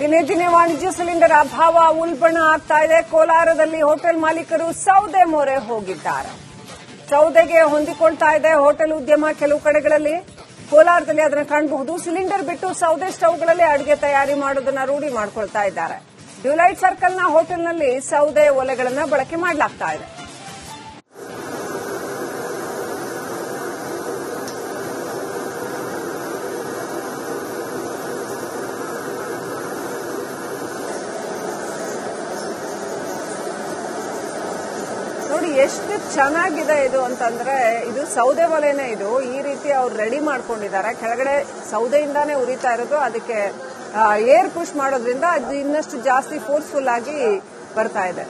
ದಿನೇ ದಿನೇ ವಾಣಿಜ್ಯ ಸಿಲಿಂಡರ್ ಅಭಾವ ಉಲ್ಬಣ ಆಗ್ತಾ ಇದೆ. ಕೋಲಾರದಲ್ಲಿ ಹೋಟೆಲ್ ಮಾಲೀಕರು ಸೌದೆ ಮೊರೆ ಹೋಗಿದ್ದಾರೆ. ಸೌದೆಗೆ ಹೊಂದಿಕೊಳ್ತಾ ಇದೆ ಹೋಟೆಲ್ ಉದ್ಯಮ. ಕೆಲವು ಕಡೆಗಳಲ್ಲಿ ಕೋಲಾರದಲ್ಲಿ ಅದನ್ನು ಕಾಣಬಹುದು. ಸಿಲಿಂಡರ್ ಬಿಟ್ಟು ಸೌದೆ ಸ್ಟವ್ಗಳಲ್ಲಿ ಅಡುಗೆ ತಯಾರಿ ಮಾಡೋದನ್ನ ರೂಢಿ ಮಾಡ್ಕೊಳ್ತಾ ಇದ್ದಾರೆ. ಡ್ಯೂಲೈಟ್ ಸರ್ಕಲ್ನ ಹೋಟೆಲ್ನಲ್ಲಿ ಸೌದೆ ಒಲೆಗಳನ್ನು ಬಳಕೆ ಮಾಡಲಾಗ್ತಾ ಇದೆ. ನೋಡಿ ಎಷ್ಟು ಚೆನ್ನಾಗಿದೆ ಇದು ಅಂತಂದ್ರೆ, ಇದು ಸೌದೆ ಒಲೆನೇ. ಇದು ಈ ರೀತಿ ಅವ್ರು ರೆಡಿ ಮಾಡ್ಕೊಂಡಿದ್ದಾರೆ. ಕೆಳಗಡೆ ಸೌದೆಯಿಂದಾನೇ ಉರಿತಾ ಇರೋದು. ಅದಕ್ಕೆ ಏರ್ ಪುಷ್ ಮಾಡೋದ್ರಿಂದ ಅದು ಇನ್ನಷ್ಟು ಜಾಸ್ತಿ ಫೋರ್ಸ್ಫುಲ್ ಆಗಿ ಬರ್ತಾ ಇದೆ.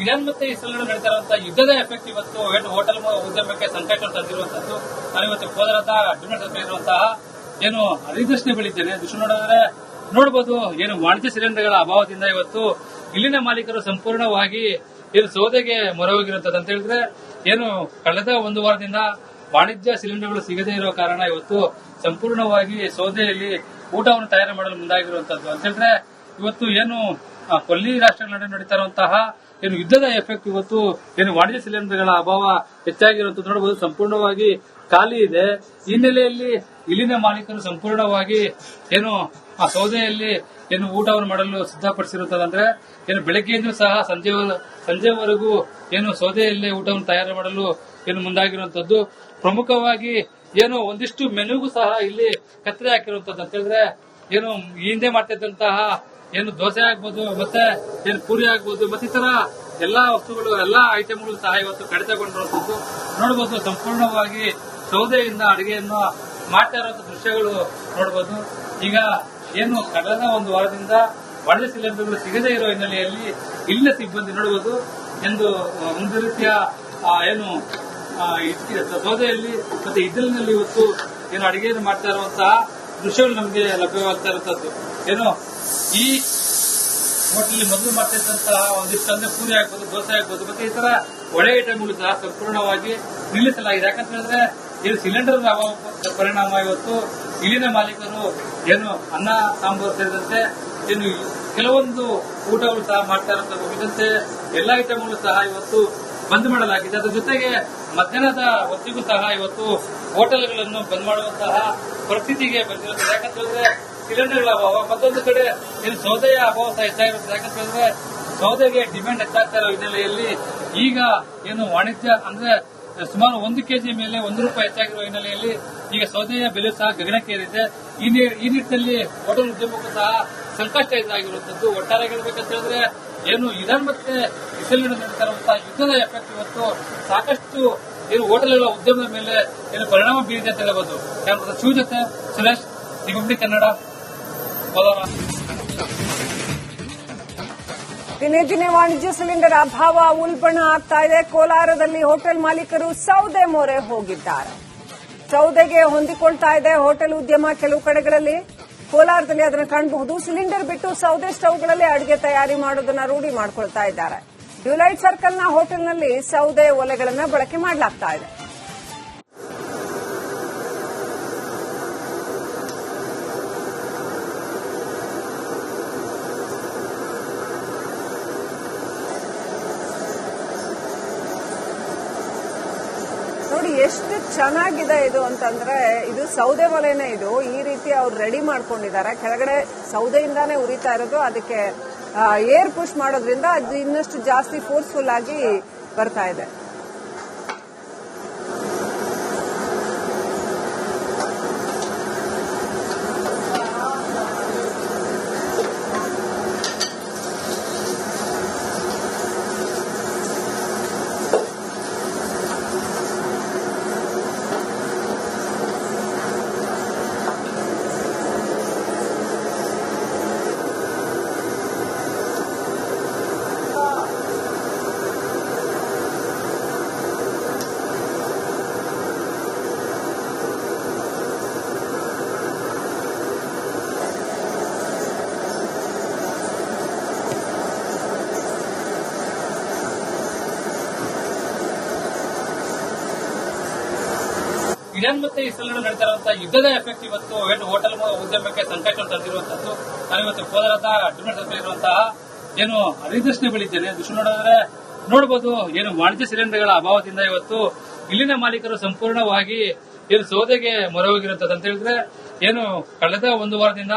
ಇರಾನ್ ಮತ್ತೆ ಇಸ್ರೇಲ್ ನಡೀತಾ ಇರುವಂತಹ ಯುದ್ಧದ ಎಫೆಕ್ಟ್ ಇವತ್ತು ಹೋಟೆಲ್ ಉದ್ಯಮಕ್ಕೆ ಸಂಕಷ್ಟ ತಂದಿರುವಂತದ್ದು. ನಾನು ಇವತ್ತು ಕೋಲಾರದ ಡ್ಯೂಲೈಟ್ ಇರುವಂತಹ ಏನು ಹರಿದೃಷ್ಟಿ ಬೆಳಿದ್ದೇನೆ. ದೃಶ್ಯ ನೋಡಿದ್ರೆ ನೋಡಬಹುದು, ಏನು ವಾಣಿಜ್ಯ ಸಿಲಿಂಡರ್ಗಳ ಅಭಾವದಿಂದ ಇವತ್ತು ಇಲ್ಲಿನ ಮಾಲೀಕರು ಸಂಪೂರ್ಣವಾಗಿ ಏನು ಸೌದೆಗೆ ಮೊರೆ ಹೋಗಿರುವಂತದ್ದು ಅಂತ ಹೇಳಿದ್ರೆ, ಏನು ಕಳೆದ ಒಂದು ವಾರದಿಂದ ವಾಣಿಜ್ಯ ಸಿಲಿಂಡರ್ಗಳು ಸಿಗದೇ ಇರೋ ಕಾರಣ ಇವತ್ತು ಸಂಪೂರ್ಣವಾಗಿ ಸೌದೆಯಲ್ಲಿ ಊಟವನ್ನು ತಯಾರು ಮಾಡಲು ಮುಂದಾಗಿರುವಂತದ್ದು ಅಂತ ಹೇಳಿದ್ರೆ, ಇವತ್ತು ಏನು ಕೊಲ್ಲಿ ರಾಷ್ಟ್ರಗಳ ನಡುವೆ ನಡೀತಾ ಇರುವಂತಹ ಏನು ಯುದ್ಧದ ಎಫೆಕ್ಟ್ ಇವತ್ತು ಏನು ವಾಣಿಜ್ಯ ಸಿಲಿಂಡರ್ಗಳ ಅಭಾವ ಹೆಚ್ಚಾಗಿರುವಂತದ್ದು ನೋಡಬಹುದು. ಸಂಪೂರ್ಣವಾಗಿ ಖಾಲಿ ಇದೆ. ಈ ಹಿನ್ನೆಲೆಯಲ್ಲಿ ಇಲ್ಲಿನ ಮಾಲೀಕರು ಸಂಪೂರ್ಣವಾಗಿ ಏನು ಆ ಸೌದೆಯಲ್ಲಿ ಏನು ಊಟವನ್ನು ಮಾಡಲು ಸಿದ್ಧಪಡಿಸಿರುತ್ತದೆ. ಏನು ಬೆಳಗ್ಗೆಯಿಂದ ಸಹ ಸಂಜೆವರೆಗೂ ಏನು ಸೌದೆಯಲ್ಲಿ ಊಟವನ್ನು ತಯಾರು ಮಾಡಲು ಏನು ಮುಂದಾಗಿರುವಂತದ್ದು. ಪ್ರಮುಖವಾಗಿ ಏನು ಒಂದಿಷ್ಟು ಮೆನುಗೂ ಸಹ ಇಲ್ಲಿ ಕತ್ತರಿ ಹಾಕಿರುವಂತದ್ದು ಅಂತ ಹೇಳಿದ್ರೆ, ಏನು ಈ ಹಿಂದೆ ಮಾಡ್ತಿದ್ದಂತಹ ಏನು ದೋಸೆ ಆಗ್ಬೋದು, ಮತ್ತೆ ಏನು ಪೂರಿ ಆಗ್ಬೋದು, ಮತ್ತೆ ಈ ತರ ಎಲ್ಲಾ ವಸ್ತುಗಳು, ಎಲ್ಲಾ ಐಟಮ್ಗಳು ಸಹ ಇವತ್ತು ಕಡಿತಗೊಂಡಿರುವಂತದ್ದು ನೋಡಬಹುದು. ಸಂಪೂರ್ಣವಾಗಿ ಸೌದೆಯಿಂದ ಅಡುಗೆಯನ್ನು ಮಾಡ್ತಾ ಇರುವಂತಹ ದೃಶ್ಯಗಳು ನೋಡಬಹುದು. ಈಗ ಏನು ಕಳೆದ ಒಂದು ವಾರದಿಂದ ವಾಣಿಜ್ಯ ಸಿಲಿಂಡರ್ಗಳು ಸಿಗದೇ ಇರೋ ಹಿನ್ನೆಲೆಯಲ್ಲಿ ಇಲ್ಲಿನ ಸಿಬ್ಬಂದಿ ನೋಡಬಹುದು ಒಂದು ರೀತಿಯ ಏನು ಸೌದೆಯಲ್ಲಿ ಮತ್ತೆ ಇದ್ದಲಿನಲ್ಲಿ ಇವತ್ತು ಏನು ಅಡುಗೆಯನ್ನು ಮಾಡ್ತಾ ಇರುವಂತಹ ದೃಶ್ಯಗಳು ನಮಗೆ ಲಭ್ಯವಾಗ್ತಾ ಇರುವಂತದ್ದು. ಏನು ಈ ಹೋಟೆಲ್ ಮೊದಲು ಮಾಡ್ತಿದ್ದಂತಹ ಒಂದಿಷ್ಟು ಅಂದ್ರೆ ಪೂರಿ ಆಗ್ಬೋದು, ದೋಸೆ ಆಗ್ಬೋದು, ಮತ್ತೆ ಈ ತರ ಒಳ್ಳೆ ಐಟಮ್ಗಳು ಸಹ ಸಂಪೂರ್ಣವಾಗಿ ನಿಲ್ಲಿಸಲಾಗಿದೆ. ಯಾಕಂತ ಹೇಳಿದ್ರೆ ಏನು ಸಿಲಿಂಡರ್ ಅಭಾವ ಪರಿಣಾಮ ಇವತ್ತು ಇಲ್ಲಿನ ಮಾಲೀಕರು ಏನು ಅನ್ನ ಸಾಂಬಾರು ಸೇರಿದಂತೆ ಏನು ಕೆಲವೊಂದು ಊಟಗಳು ಸಹ ಮಾಡ್ತಾ ಇರುವಂತೆ ಎಲ್ಲಾ ಐಟಮ್ಗಳು ಸಹ ಇವತ್ತು ಬಂದ್ ಮಾಡಲಾಗಿದೆ. ಅದರ ಜೊತೆಗೆ ಮಧ್ಯಾಹ್ನದ ಹೊತ್ತಿಗೂ ಸಹ ಇವತ್ತು ಹೋಟೆಲ್ಗಳನ್ನು ಬಂದ್ ಮಾಡುವಂತಹ ಪರಿಸ್ಥಿತಿಗೆ ಬಂದಿರುತ್ತದೆ. ಯಾಕಂತ ಹೇಳಿದ್ರೆ ಸಿಲಿಂಡರ್ಗಳ ಅಭಾವ, ಮತ್ತೊಂದು ಕಡೆ ಏನು ಸೌದೆಯ ಅಭಾವ ಸಹ ಹೆಚ್ಚಾಗಿರುತ್ತದೆ. ಯಾಕಂತ ಹೇಳಿದ್ರೆ ಸೌದೆಗೆ ಡಿಮ್ಯಾಂಡ್ ಹೆಚ್ಚಾಗ್ತಾ ಇರೋ ಹಿನ್ನೆಲೆಯಲ್ಲಿ ಈಗ ಏನು ವಾಣಿಜ್ಯ ಅಂದ್ರೆ ಸುಮಾರು 1 ಕೆಜಿ ಮೇಲೆ ₹1 ಹೆಚ್ಚಾಗಿರುವ ಹಿನ್ನೆಲೆಯಲ್ಲಿ ಈಗ ಸೌದೆಯ ಬೆಲೆ ಸಹ ಗಗನಕ್ಕೇರಿದೆ. ಈ ನಿಟ್ಟಿನಲ್ಲಿ ಹೋಟೆಲ್ ಉದ್ಯಮಕ್ಕೂ ಸಹ ಸಂಕಷ್ಟ ಎದುರಾಗಿರುವಂತದ್ದು. ಒಟ್ಟಾರೆ ಹೇಳಬೇಕಂತ ಹೇಳಿದ್ರೆ ಏನು ಇರಾನ್ ಮತ್ತೆ ಇಸ್ರೇಲ್ ನಡೀತಾ ಇರುವಂತಹ ಯುದ್ಧದ ಎಫೆಕ್ಟ್ ಇವತ್ತು ಸಾಕಷ್ಟು ಏನು ಹೋಟೆಲ್ಗಳ ಉದ್ಯಮದ ಮೇಲೆ ಏನು ಪರಿಣಾಮ ಬೀರಿದೆ ಅಂತ ಹೇಳಬಹುದು. ಶಿವ ಜೊತೆ ಸುರೇಶ್, ರಿಪಬ್ಲಿಕ್ ಕನ್ನಡ, ಕೋಲಾರ. ದಿನೇ ದಿನೇ ವಾಣಿಜ್ಯ ಸಿಲಿಂಡರ್ ಅಭಾವ ಉಲ್ಬಣ ಆಗ್ತಾ ಇದೆ. ಕೋಲಾರದಲ್ಲಿ ಹೋಟೆಲ್ ಮಾಲೀಕರು ಸೌದೆ ಮೊರೆ ಹೋಗಿದ್ದಾರೆ. ಸೌದೆಗೆ ಹೊಂದಿಕೊಳ್ತಾ ಇದೆ ಹೋಟೆಲ್ ಉದ್ಯಮ. ಕೆಲವು ಕಡೆಗಳಲ್ಲಿ ಕೋಲಾರದಲ್ಲಿ ಅದನ್ನು ಕಾಣಬಹುದು. ಸಿಲಿಂಡರ್ ಬಿಟ್ಟು ಸೌದೆ ಸ್ಟವ್ಗಳಲ್ಲಿ ಅಡುಗೆ ತಯಾರಿ ಮಾಡೋದನ್ನ ರೂಢಿ ಮಾಡ್ಕೊಳ್ತಾ ಇದ್ದಾರೆ. ಡ್ಯೂಲೈಟ್ ಸರ್ಕಲ್ನ ಹೋಟೆಲ್ನಲ್ಲಿ ಸೌದೆ ಒಲೆಗಳನ್ನು ಬಳಕೆ ಮಾಡಲಾಗ್ತಾ ಇದೆ. ನೋಡಿ ಎಷ್ಟು ಚೆನ್ನಾಗಿದೆ ಇದು ಅಂತಂದ್ರೆ, ಇದು ಸೌದೆ ಒಲೆನೇ. ಇದು ಈ ರೀತಿ ಅವ್ರು ರೆಡಿ ಮಾಡ್ಕೊಂಡಿದ್ದಾರೆ. ಕೆಳಗಡೆ ಸೌದೆಯಿಂದಾನೇ ಉರಿತಾ ಇರೋದು. ಅದಕ್ಕೆ ಏರ್ ಪುಷ್ ಮಾಡೋದ್ರಿಂದ ಅದು ಇನ್ನಷ್ಟು ಜಾಸ್ತಿ ಫೋರ್ಸ್ಫುಲ್ ಆಗಿ ಬರ್ತಾ ಇದೆ. ಇರಾನ್ ಮತ್ತೆ ಇಸ್ರೇಲ್ ನಡುವೆ ನಡೀತಾ ಇರುವಂತಹ ಯುದ್ಧದ ಎಫೆಕ್ಟ್ ಇವತ್ತು ಹೋಟೆಲ್ ಉದ್ಯಮಕ್ಕೆ ಸಂಕಷ್ಟ ತಂದಿರುವಂತದ್ದು. ನಾನು ಇವತ್ತು ಕೋಲಾರದ ಡಿಮ್ಯಾಂಡ್ ಸರ್ಕಲ್ ಇರುವಂತಹ ಏನು ಅನಿರ್ದಿಷ್ಟ ಬೆಳಿದ್ದೇನೆ. ದೃಶ್ಯ ನೋಡಿದ್ರೆ ನೋಡಬಹುದು, ಏನು ವಾಣಿಜ್ಯ ಸಿಲಿಂಡರ್ಗಳ ಅಭಾವದಿಂದ ಇವತ್ತು ಇಲ್ಲಿನ ಮಾಲೀಕರು ಸಂಪೂರ್ಣವಾಗಿ ಏನು ಸೌದೆಗೆ ಮೊರೆ ಹೋಗಿರುತ್ತದೆ ಅಂತ ಹೇಳಿದ್ರೆ, ಏನು ಕಳೆದ ಒಂದು ವಾರದಿಂದ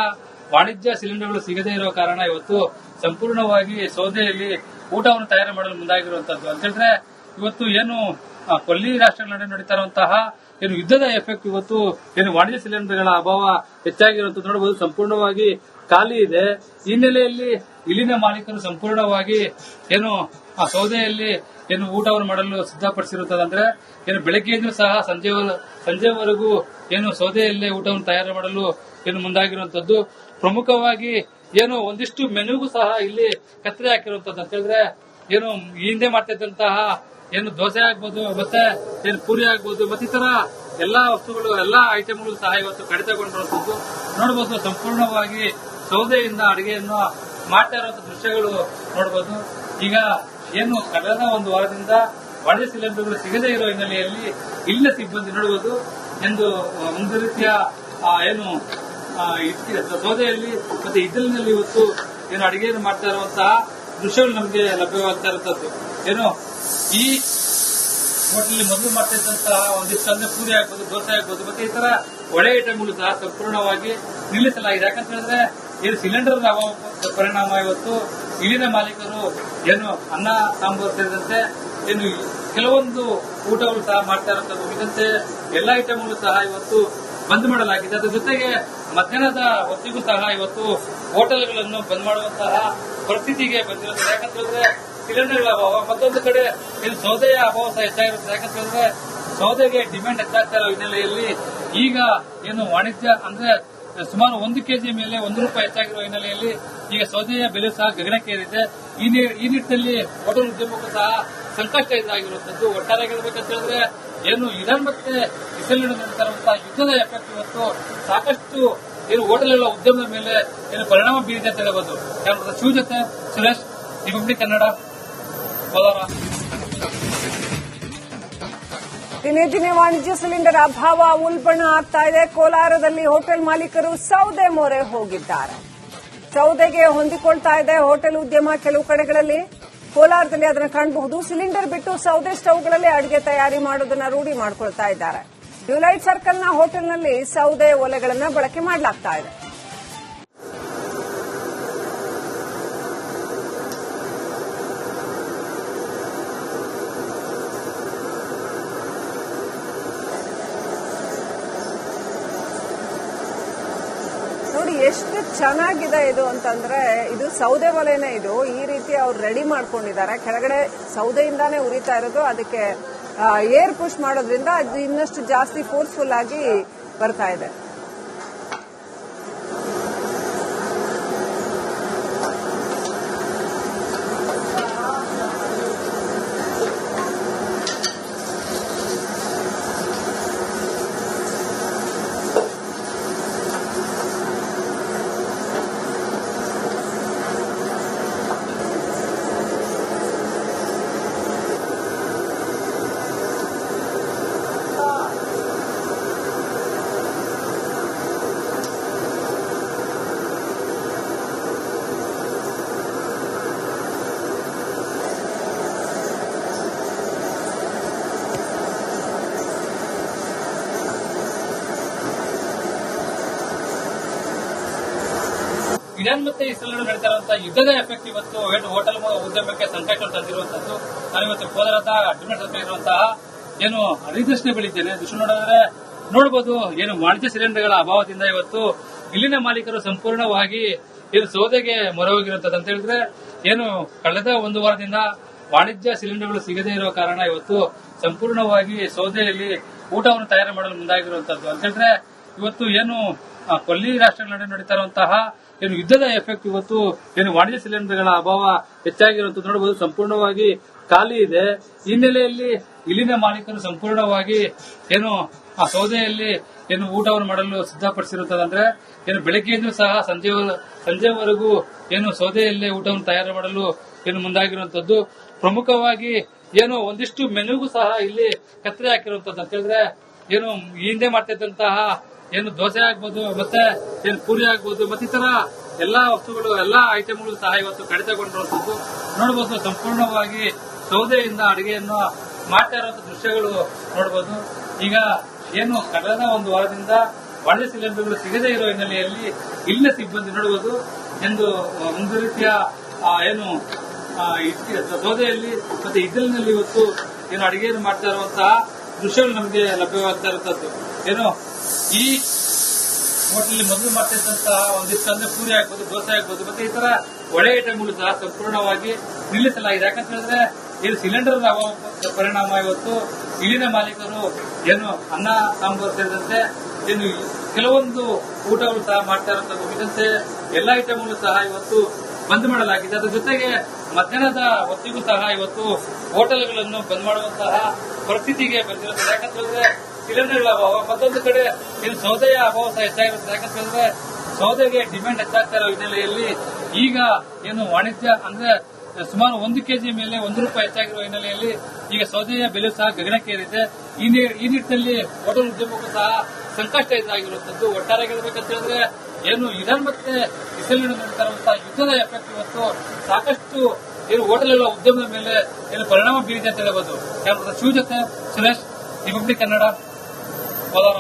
ವಾಣಿಜ್ಯ ಸಿಲಿಂಡರ್ಗಳು ಸಿಗದೇ ಇರುವ ಕಾರಣ ಇವತ್ತು ಸಂಪೂರ್ಣವಾಗಿ ಸೌದೆಯಲ್ಲಿ ಊಟವನ್ನು ತಯಾರು ಮಾಡಲು ಮುಂದಾಗಿರುವಂತದ್ದು ಅಂತ ಹೇಳಿದ್ರೆ, ಇವತ್ತು ಏನು ಕೊಲ್ಲಿ ರಾಷ್ಟ್ರಗಳ ನಡುವೆ ನಡೀತಾ ಇರುವಂತಹ ಏನು ಯುದ್ಧದ ಎಫೆಕ್ಟ್ ಇವತ್ತು ಏನು ವಾಣಿಜ್ಯ ಸಿಲಿಂಡರ್ಗಳ ಅಭಾವ ಹೆಚ್ಚಾಗಿರುವಂತದ್ದು ನೋಡಬಹುದು. ಸಂಪೂರ್ಣವಾಗಿ ಖಾಲಿ ಇದೆ. ಈ ಹಿನ್ನೆಲೆಯಲ್ಲಿ ಇಲ್ಲಿನ ಮಾಲೀಕರು ಸಂಪೂರ್ಣವಾಗಿ ಏನು ಸೌದೆಯಲ್ಲಿ ಏನು ಊಟವನ್ನು ಮಾಡಲು ಸಿದ್ಧಪಡಿಸಿರುತ್ತದೆ. ಅಂದ್ರೆ ಏನು ಬೆಳಗ್ಗೆಯಿಂದ ಸಹ ಸಂಜೆವರೆಗೂ ಏನು ಸೌದೆಯಲ್ಲೇ ಊಟವನ್ನು ತಯಾರು ಮಾಡಲು ಏನು ಮುಂದಾಗಿರುವಂತದ್ದು. ಪ್ರಮುಖವಾಗಿ ಏನು ಒಂದಿಷ್ಟು ಮೆನುಗೂ ಸಹ ಇಲ್ಲಿ ಕತ್ತರಿ ಹಾಕಿರುವಂತದ್ದು ಅಂತ ಹೇಳಿದ್ರೆ, ಏನು ಈ ಹಿಂದೆ ಮಾಡ್ತಿದ್ದಂತಹ ಏನು ದೋಸೆ ಆಗ್ಬೋದು, ಮತ್ತೆ ಏನು ಪೂರಿ ಆಗ್ಬೋದು, ಮತ್ತಿತರ ಎಲ್ಲಾ ವಸ್ತುಗಳು ಎಲ್ಲಾ ಐಟಮ್ಗಳು ಸಹ ಇವತ್ತು ಕಡಿತಗೊಂಡಿರುವಂತದ್ದು ನೋಡಬಹುದು. ಸಂಪೂರ್ಣವಾಗಿ ಸೌದೆಯಿಂದ ಅಡಿಗೆಯನ್ನು ಮಾಡ್ತಾ ಇರುವಂತಹ ದೃಶ್ಯಗಳು ನೋಡಬಹುದು. ಈಗ ಏನು ಕಳೆದ ಒಂದು ವಾರದಿಂದ ವಾಣಿಜ್ಯ ಸಿಲಿಂಡರ್ಗಳು ಸಿಗದೇ ಇರುವ ಹಿನ್ನೆಲೆಯಲ್ಲಿ ಇಲ್ಲಿನ ಸಿಬ್ಬಂದಿ ನೋಡಬಹುದು ಎಂದು ಒಂದು ರೀತಿಯ ಏನು ಸೌದೆಯಲ್ಲಿ ಮತ್ತೆ ಇದ್ದಲಿನಲ್ಲಿ ಇವತ್ತು ಏನು ಅಡಿಗೆಯನ್ನು ಮಾಡ್ತಾ ಇರುವಂತಹ ದೃಶ್ಯಗಳು ನಮಗೆ ಲಭ್ಯವಾಗ್ತಾ ಇರುವಂತದ್ದು. ಏನು ಈ ಹೋಟೆಲ್ ಮೊದಲು ಮಾಡ್ತಾ ಇದ್ದಂತಹ ಒಂದಿಷ್ಟು ಅಂದ್ರೆ ಪೂರಿ ಆಗ್ಬೋದು, ದೋಸೆ ಆಗ್ಬೋದು, ಮತ್ತೆ ಈ ತರ ಒಳ್ಳೆ ಐಟಮ್ಗಳು ಸಹ ಸಂಪೂರ್ಣವಾಗಿ ನಿಲ್ಲಿಸಲಾಗಿದೆ. ಯಾಕಂತ ಹೇಳಿದ್ರೆ ಏನು ಸಿಲಿಂಡರ್ ಅಭಾವ ಪರಿಣಾಮ ಇವತ್ತು ಇಲ್ಲಿನ ಮಾಲೀಕರು ಏನು ಅನ್ನ ಸಾಂಬಾರು ಸೇರಿದಂತೆ ಏನು ಕೆಲವೊಂದು ಊಟಗಳು ಸಹ ಮಾಡ್ತಾ ಇರುವಂತದ್ದು ಉಳಿದಂತೆ ಎಲ್ಲಾ ಐಟಮ್ಗಳು ಸಹ ಇವತ್ತು ಬಂದ್ ಮಾಡಲಾಗಿದೆ. ಅದರ ಜೊತೆಗೆ ಮಧ್ಯಾಹ್ನದ ಹೊತ್ತಿಗೂ ಸಹ ಇವತ್ತು ಹೋಟೆಲ್ಗಳನ್ನು ಬಂದ್ ಮಾಡುವಂತಹ ಪರಿಸ್ಥಿತಿಗೆ ಬಂದಿರುತ್ತದೆ. ಯಾಕಂತ ಹೇಳಿದ್ರೆ ಸಿಲಿಂಡರ್ಗಳ ಅಭಾವ, ಮತ್ತೊಂದು ಕಡೆ ಇದು ಸೌದೆಯ ಅಭಾವ ಸಹ ಹೆಚ್ಚಾಗಿರುತ್ತೆ. ಯಾಕಂತ ಹೇಳಿದ್ರೆ ಸೌದೆಗೆ ಡಿಮ್ಯಾಂಡ್ ಹೆಚ್ಚಾಗ್ತಾ ಇರೋ ಹಿನ್ನೆಲೆಯಲ್ಲಿ ಈಗ ಏನು ವಾಣಿಜ್ಯ ಅಂದ್ರೆ ಸುಮಾರು 1 ಕೆಜಿ ಮೇಲೆ ₹1 ಹೆಚ್ಚಾಗಿರುವ ಹಿನ್ನೆಲೆಯಲ್ಲಿ ಈಗ ಸೌದೆಯ ಬೆಲೆ ಸಹ ಗಗನಕ್ಕೇರಿದೆ. ಈ ನಿಟ್ಟಿನಲ್ಲಿ ಹೋಟೆಲ್ ಉದ್ಯಮಕ್ಕೂ ಸಹ ಸಂಕಷ್ಟ ಇದಾಗಿರುವಂತದ್ದು. ಒಟ್ಟಾರೆ ಹೇಳಬೇಕಂತ ಹೇಳಿದ್ರೆ ಏನು ಇರಾನ್ ಮತ್ತೆ ಇಸ್ರೇಲ್ ನಡುವೆ ನಡೀತಾ ಇರುವಂತಹ ಯುದ್ಧದ ಎಫೆಕ್ಟ್ ಇವತ್ತು ಸಾಕಷ್ಟು ಏನು ಹೋಟೆಲ್ಗಳ ಉದ್ಯಮದ ಮೇಲೆ ಏನು ಪರಿಣಾಮ ಬೀರಿದೆ ಅಂತ ಹೇಳಬಹುದು. ಶಿವ ಜೊತೆ ಸುರೇಶ್, ರಿಪಬ್ಲಿಕ್ ಕನ್ನಡ, ಕೋಲಾರ. ದಿನೇ ದಿನೇ ವಾಣಿಜ್ಯ ಸಿಲಿಂಡರ್ ಅಭಾವ ಉಲ್ಬಣ ಆಗ್ತಾ ಇದೆ. ಕೋಲಾರದಲ್ಲಿ ಹೋಟೆಲ್ ಮಾಲೀಕರು ಸೌದೆ ಮೊರೆ ಹೋಗಿದ್ದಾರೆ. ಸೌದೆಗೆ ಹೊಂದಿಕೊಳ್ತಾ ಇದೆ ಹೋಟೆಲ್ ಉದ್ಯಮ. ಕೆಲವು ಕಡೆಗಳಲ್ಲಿ ಕೋಲಾರದಲ್ಲಿ ಅದನ್ನು ಕಾಣಬಹುದು. ಸಿಲಿಂಡರ್ ಬಿಟ್ಟು ಸೌದೆ ಸ್ಟವ್ಗಳಲ್ಲಿ ಅಡುಗೆ ತಯಾರಿ ಮಾಡೋದನ್ನ ರೂಢಿ ಮಾಡ್ಕೊಳ್ತಾ ಇದ್ದಾರೆ. ಡ್ಯುಲೈಟ್ ಸರ್ಕಲ್ನ ಹೋಟೆಲ್ನಲ್ಲಿ ಸೌದೆ ಒಲೆಗಳನ್ನು ಬಳಕೆ ಮಾಡಲಾಗ್ತಾ ಇದೆ. ನೋಡಿ ಎಷ್ಟು ಚೆನ್ನಾಗಿದೆ ಇದು ಅಂತಂದ್ರೆ, ಇದು ಸೌದೆ ಒಲೆನೇ. ಇದು ಈ ರೀತಿ ಅವ್ರು ರೆಡಿ ಮಾಡ್ಕೊಂಡಿದ್ದಾರೆ. ಕೆಳಗಡೆ ಸೌದೆಯಿಂದಾನೇ ಉರಿತಾ ಇರೋದು. ಅದಕ್ಕೆ ಏರ್ ಪುಷ್ ಮಾಡೋದ್ರಿಂದ ಅದು ಇನ್ನಷ್ಟು ಜಾಸ್ತಿ ಫೋರ್ಸ್ಫುಲ್ ಆಗಿ ಬರ್ತಾ ಇದೆ. ಇರಾನ್ ಮತ್ತೆ ಇಸ್ರೇಲ್ ನಡುವೆ ನಡೀತಾ ಇರುವಂತಹ ಯುದ್ಧದ ಎಫೆಕ್ಟ್ ಇವತ್ತು ಹೋಟೆಲ್ ಉದ್ಯಮಕ್ಕೆ ಸಂಕಷ್ಟ ತಂದಿರುವಂತದ್ದು. ನಾನು ಇವತ್ತು ಕೋಲಾರದ ಡಿಮ್ಯಾಂಡ್ ಸರ್ಕಲ್ ಇರುವಂತಹ ಏನು ಅನಿರ್ದಿಷ್ಟ ಬೆಳಿದ್ದೇನೆ. ದೃಶ್ಯ ನೋಡಿದ್ರೆ ನೋಡಬಹುದು, ಏನು ವಾಣಿಜ್ಯ ಸಿಲಿಂಡರ್ಗಳ ಅಭಾವದಿಂದ ಇವತ್ತು ಇಲ್ಲಿನ ಮಾಲೀಕರು ಸಂಪೂರ್ಣವಾಗಿ ಏನು ಸೌದೆಗೆ ಮೊರೆ ಹೋಗಿರುತ್ತದೆ ಅಂತ ಹೇಳಿದ್ರೆ, ಏನು ಕಳೆದ ಒಂದು ವಾರದಿಂದ ವಾಣಿಜ್ಯ ಸಿಲಿಂಡರ್ಗಳು ಸಿಗದೇ ಇರುವ ಕಾರಣ ಇವತ್ತು ಸಂಪೂರ್ಣವಾಗಿ ಸೌದೆಯಲ್ಲಿ ಊಟವನ್ನು ತಯಾರು ಮಾಡಲು ಮುಂದಾಗಿರುವಂತದ್ದು ಅಂತ ಹೇಳಿದ್ರೆ, ಇವತ್ತು ಏನು ಕೊಲ್ಲಿ ರಾಷ್ಟ್ರಗಳ ನಡುವೆ ನಡೀತಾ ಇರುವಂತಹ ಏನು ಯುದ್ಧದ ಎಫೆಕ್ಟ್ ಇವತ್ತು ಏನು ವಾಣಿಜ್ಯ ಸಿಲಿಂಡರ್ಗಳ ಅಭಾವ ಹೆಚ್ಚಾಗಿರುವಂತದ್ದು ನೋಡಬಹುದು. ಸಂಪೂರ್ಣವಾಗಿ ಖಾಲಿ ಇದೆ. ಈ ಹಿನ್ನೆಲೆಯಲ್ಲಿ ಇಲ್ಲಿನ ಮಾಲೀಕರು ಸಂಪೂರ್ಣವಾಗಿ ಏನು ಸೌದೆಯಲ್ಲಿ ಏನು ಊಟವನ್ನು ಮಾಡಲು ಸಿದ್ಧಪಡಿಸಿರುತ್ತದೆ. ಅಂದ್ರೆ ಏನು ಬೆಳಗ್ಗೆಯಿಂದ ಸಹ ಸಂಜೆವರೆಗೂ ಏನು ಸೌದೆಯಲ್ಲೇ ಊಟವನ್ನು ತಯಾರು ಮಾಡಲು ಏನು ಮುಂದಾಗಿರುವಂತದ್ದು. ಪ್ರಮುಖವಾಗಿ ಏನು ಒಂದಿಷ್ಟು ಮೆನುಗೂ ಸಹ ಇಲ್ಲಿ ಕತ್ತರಿ ಹಾಕಿರುವಂತದ್ದು ಅಂತ ಹೇಳಿದ್ರೆ, ಏನು ಈ ಹಿಂದೆ ಮಾಡ್ತಿದ್ದಂತಹ ಏನು ದೋಸೆ ಆಗ್ಬೋದು, ಮತ್ತೆ ಏನು ಪೂರಿ ಆಗ್ಬೋದು, ಮತ್ತಿತರ ಎಲ್ಲಾ ವಸ್ತುಗಳು, ಎಲ್ಲಾ ಐಟಮ್ಗಳು ಸಹ ಇವತ್ತು ಕಡಿತಗೊಂಡಿರುವಂತದ್ದು ನೋಡಬಹುದು. ಸಂಪೂರ್ಣವಾಗಿ ಸೌದೆಯಿಂದ ಅಡಿಗೆಯನ್ನು ಮಾಡ್ತಾ ಇರುವಂತಹ ದೃಶ್ಯಗಳು ನೋಡಬಹುದು. ಈಗ ಏನು ಕಳೆದ ಒಂದು ವಾರದಿಂದ ವಾಣಿಜ್ಯ ಸಿಲಿಂಡರ್ಗಳು ಸಿಗದೇ ಇರೋ ಹಿನ್ನೆಲೆಯಲ್ಲಿ ಇಲ್ಲಿನ ಸಿಬ್ಬಂದಿ ನೋಡಬಹುದು ಒಂದು ರೀತಿಯ ಏನು ಸೌದೆಯಲ್ಲಿ ಮತ್ತೆ ಇದ್ದಲಿನಲ್ಲಿ ಇವತ್ತು ಏನು ಅಡಿಗೆಯನ್ನು ಮಾಡ್ತಾ ಇರುವಂತಹ ದೃಶ್ಯಗಳು ನಮಗೆ ಲಭ್ಯವಾಗ್ತಾ ಇರುವಂತದ್ದು. ಏನು ಈ ಹೋಟೆಲ್ ಮೊದಲು ಮಾಡ್ತಿದ್ದಂತಹ ಒಂದಿಷ್ಟು ಅಂದ್ರೆ ಪೂರಿ ಆಗ್ಬೋದು, ದೋಸೆ ಆಗ್ಬೋದು, ಮತ್ತೆ ಈ ತರ ಒಳ್ಳೆ ಐಟಮ್ಗಳು ಸಹ ಸಂಪೂರ್ಣವಾಗಿ ನಿಲ್ಲಿಸಲಾಗಿದೆ. ಯಾಕಂತ ಹೇಳಿದ್ರೆ ಏನು ಸಿಲಿಂಡರ್ ಪರಿಣಾಮ ಇವತ್ತು ಇಲ್ಲಿನ ಮಾಲೀಕರು ಏನು ಅನ್ನ ಸಾಂಬಾರು ಸೇರಿದಂತೆ ಏನು ಕೆಲವೊಂದು ಊಟಗಳು ಸಹ ಮಾಡ್ತಾ ಇರುವಂತದ್ದು ಇದಂತೆ ಎಲ್ಲಾ ಐಟಮ್ಗಳು ಸಹ ಇವತ್ತು ಬಂದ್ ಮಾಡಲಾಗಿದೆ. ಅದರ ಜೊತೆಗೆ ಮಧ್ಯಾಹ್ನದ ಹೊತ್ತಿಗೂ ಸಹ ಇವತ್ತು ಹೋಟೆಲ್ಗಳನ್ನು ಬಂದ್ ಮಾಡುವಂತಹ ಪರಿಸ್ಥಿತಿಗೆ ಬಂದಿರುತ್ತದೆ. ಯಾಕಂತ ಹೇಳಿದ್ರೆ ಸಿಲಿಂಡರ್ಗಳ ಅಭಾವ, ಮತ್ತೊಂದು ಕಡೆ ಏನು ಸೌದೆಯ ಅಭಾವ ಸಹ ಹೆಚ್ಚಾಗಿರುತ್ತೆ. ಯಾಕಂತ ಹೇಳಿದ್ರೆ ಸೌದೆಗೆ ಡಿಮ್ಯಾಂಡ್ ಹೆಚ್ಚಾಗ್ತಾ ಇರೋ ಹಿನ್ನೆಲೆಯಲ್ಲಿ ಈಗ ಏನು ವಾಣಿಜ್ಯ ಅಂದ್ರೆ ಸುಮಾರು 1 ಕೆಜಿ ಮೇಲೆ ₹1 ಹೆಚ್ಚಾಗಿರುವ ಹಿನ್ನೆಲೆಯಲ್ಲಿ ಈಗ ಸೌದೆಯ ಬೆಲೆ ಸಹ ಗಗನಕ್ಕೇರಿದೆ. ಈ ನಿಟ್ಟಿನಲ್ಲಿ ಹೋಟೆಲ್ ಉದ್ಯಮಕ್ಕೂ ಸಹ ಸಂಕಷ್ಟ ಎದುರಾಗಿರುವಂತದ್ದು. ಒಟ್ಟಾರೆ ಹೇಳಬೇಕಂತ ಹೇಳಿದ್ರೆ ಏನು ಇರಾನ್ ಮತ್ತೆ ಇಸ್ರೇಲ್ ನಡುತ್ತಾ ಇರುವಂತಹ ಯುದ್ಧದ ಎಫೆಕ್ಟ್ ಇವತ್ತು ಸಾಕಷ್ಟು ಏನು ಹೋಟೆಲ್ ಉದ್ಯಮದ ಮೇಲೆ ಏನು ಪರಿಣಾಮ ಬೀರಿದೆ ಅಂತ ಹೇಳಬಹುದು. ಶಿವ ಜೊತೆ ಸುರೇಶ್, ರಿಪಬ್ಲಿಕ್ ಕನ್ನಡ, ಕೋಲಾರ.